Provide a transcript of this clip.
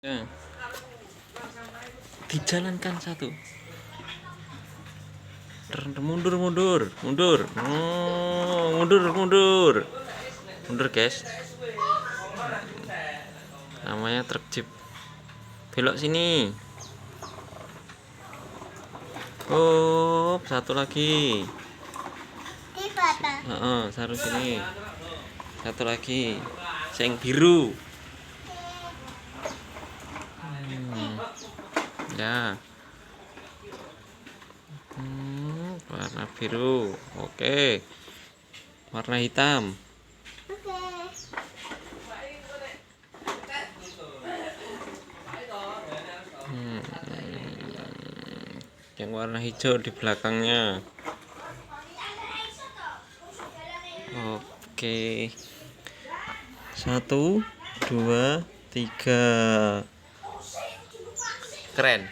Ya, dijalankan satu. Mundur, mundur, mundur. Mundur, guys. Namanya truk jeep. Belok sini. Oh, satu lagi. Satu sini. Satu lagi. Yang biru. Ya. Warna biru. Oke. Warna hitam. Yang warna hijau di belakangnya. Oke. 1, 2, 3. Keren.